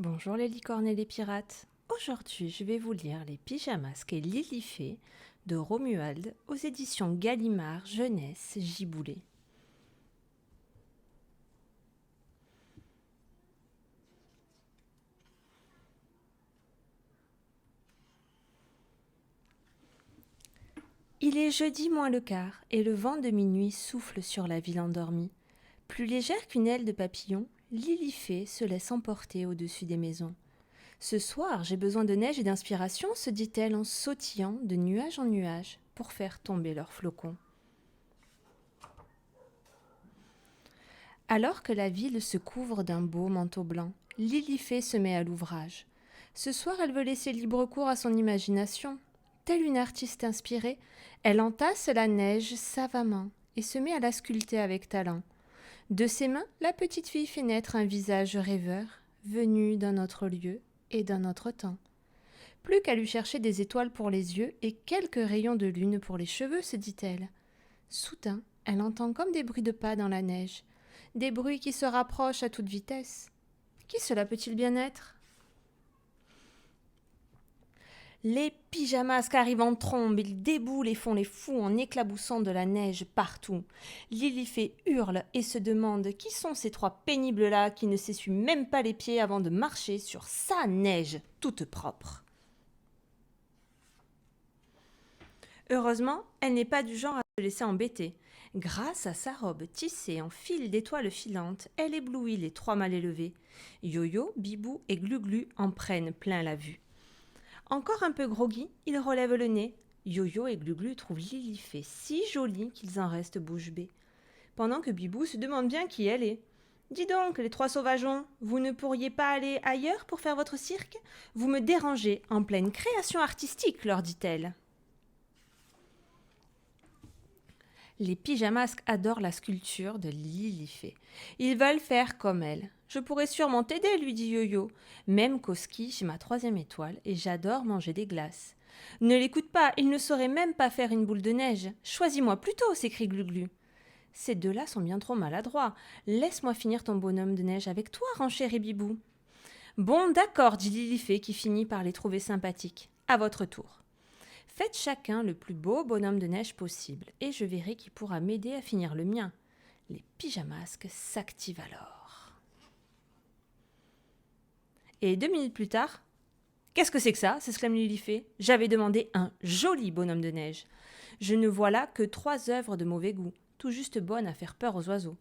Bonjour les licornes et les pirates. Aujourd'hui, je vais vous lire Les Pyjamasques et Lilifée de Romuald aux éditions Gallimard Jeunesse Giboulet. Il est jeudi moins le quart et le vent de minuit souffle sur la ville endormie. Plus légère qu'une aile de papillon, Lilifée se laisse emporter au-dessus des maisons. Ce soir, j'ai besoin de neige et d'inspiration, se dit-elle en sautillant de nuage en nuage pour faire tomber leurs flocons. Alors que la ville se couvre d'un beau manteau blanc, Lilifée se met à l'ouvrage. Ce soir, elle veut laisser libre cours à son imagination. Telle une artiste inspirée, elle entasse la neige savamment et se met à la sculpter avec talent. De ses mains, la petite fille fait naître un visage rêveur, venu d'un autre lieu et d'un autre temps. Plus qu'à lui chercher des étoiles pour les yeux et quelques rayons de lune pour les cheveux, se dit-elle. Soudain, elle entend comme des bruits de pas dans la neige, des bruits qui se rapprochent à toute vitesse. Qui cela peut-il bien être ? Les pyjamasques arrivent en trombe, ils déboulent et font les fous en éclaboussant de la neige partout. Lilifée hurle et se demande qui sont ces trois pénibles-là qui ne s'essuient même pas les pieds avant de marcher sur sa neige toute propre. Heureusement, elle n'est pas du genre à se laisser embêter. Grâce à sa robe tissée en fil d'étoiles filantes, elle éblouit les trois mal élevés. Yo-Yo, Bibou et Glu-Glu en prennent plein la vue. Encore un peu groggy, ils relèvent le nez. Yo-Yo et Glu-Glu trouvent Lilifée si jolie qu'ils en restent bouche bée. Pendant que Bibou se demande bien qui elle est. « Dis donc, les trois sauvageons, vous ne pourriez pas aller ailleurs pour faire votre cirque ? Vous me dérangez en pleine création artistique, leur dit-elle. » Les pyjamasques adorent la sculpture de Lilifée. Ils veulent faire comme elle. Je pourrais sûrement t'aider, lui dit Yo-Yo. Même qu'au ski, j'ai ma 3e étoile et j'adore manger des glaces. Ne l'écoute pas, il ne saurait même pas faire une boule de neige. Choisis-moi plutôt, s'écrie Glu-Glu. Ces deux-là sont bien trop maladroits. Laisse-moi finir ton bonhomme de neige avec toi, renchérit Bibou. Bon, d'accord, dit Lilifée qui finit par les trouver sympathiques. À votre tour. Faites chacun le plus beau bonhomme de neige possible, et je verrai qui pourra m'aider à finir le mien. Les pyjamasques s'activent alors. Et 2 minutes plus tard, « Qu'est-ce que c'est que ça ?» s'exclame Lilifée. « J'avais demandé un joli bonhomme de neige. Je ne vois là que 3 œuvres de mauvais goût, tout juste bonnes à faire peur aux oiseaux.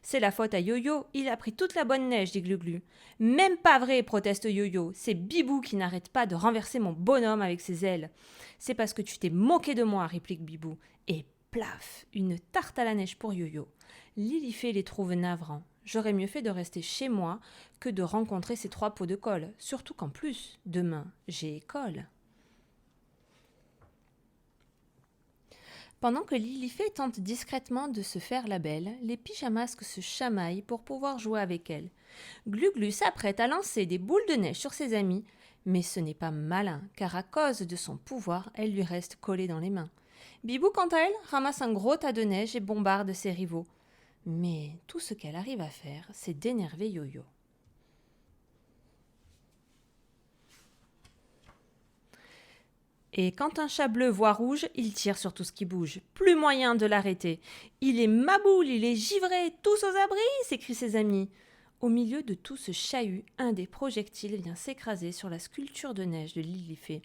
C'est la faute à Yo-Yo, il a pris toute la bonne neige, dit Glu-Glu. Même pas vrai, proteste Yo-Yo, c'est Bibou qui n'arrête pas de renverser mon bonhomme avec ses ailes. C'est parce que tu t'es moqué de moi, réplique Bibou. Et plaf, une tarte à la neige pour Yo-Yo. Lilifée les trouve navrants. J'aurais mieux fait de rester chez moi que de rencontrer ces 3 pots de colle, surtout qu'en plus, demain, j'ai école. Pendant que Lilifée tente discrètement de se faire la belle, les pyjamasques se chamaillent pour pouvoir jouer avec elle. Glu-Glu s'apprête à lancer des boules de neige sur ses amis, mais ce n'est pas malin, car à cause de son pouvoir, elle lui reste collée dans les mains. Bibou, quant à elle, ramasse un gros tas de neige et bombarde ses rivaux. Mais tout ce qu'elle arrive à faire, c'est d'énerver Yo-Yo. Et quand un chat bleu voit rouge, il tire sur tout ce qui bouge. Plus moyen de l'arrêter. Il est maboule, il est givré, tous aux abris, s'écrient ses amis. Au milieu de tout ce chahut, un des projectiles vient s'écraser sur la sculpture de neige de Lilifée.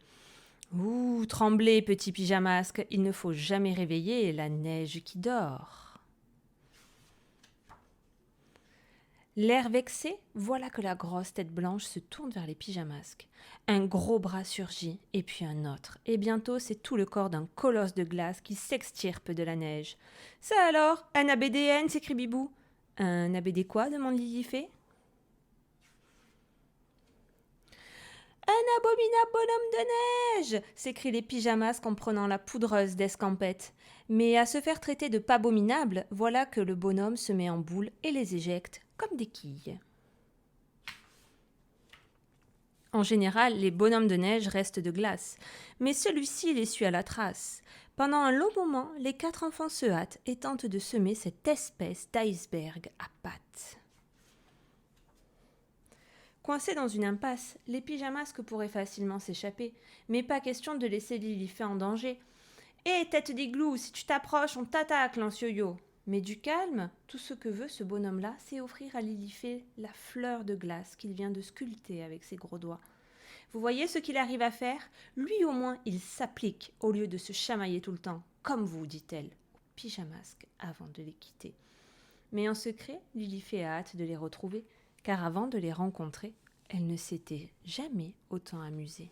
Ouh, tremblez, petit pyjamasque, il ne faut jamais réveiller la neige qui dort. L'air vexé, voilà que la grosse tête blanche se tourne vers les pyjamasques. Un gros bras surgit, et puis un autre, et bientôt c'est tout le corps d'un colosse de glace qui s'extirpe de la neige. « Ça alors, un ABDN » s'écrie Bibou. « Un ABD quoi ?» demande Lilifée. « Un abominable bonhomme de neige !» s'écrient les pyjamasques en prenant la poudreuse d'escampette. Mais à se faire traiter de pas abominable, voilà que le bonhomme se met en boule et les éjecte comme des quilles. En général, les bonhommes de neige restent de glace, mais celui-ci les suit à la trace. Pendant un long moment, les 4 enfants se hâtent et tentent de semer cette espèce d'iceberg à pattes. Coincés dans une impasse, les pyjamasques pourraient facilement s'échapper, mais pas question de laisser Lilifée en danger. « Hé, tête d'igloo, si tu t'approches, on t'attaque, lance Yo-Yo !» Mais du calme, tout ce que veut ce bonhomme-là, c'est offrir à Lilifée la fleur de glace qu'il vient de sculpter avec ses gros doigts. Vous voyez ce qu'il arrive à faire ? Lui au moins, il s'applique au lieu de se chamailler tout le temps. Comme vous, dit-elle, aux pyjamasques avant de les quitter. Mais en secret, Lilifée a hâte de les retrouver, car avant de les rencontrer, elle ne s'était jamais autant amusée.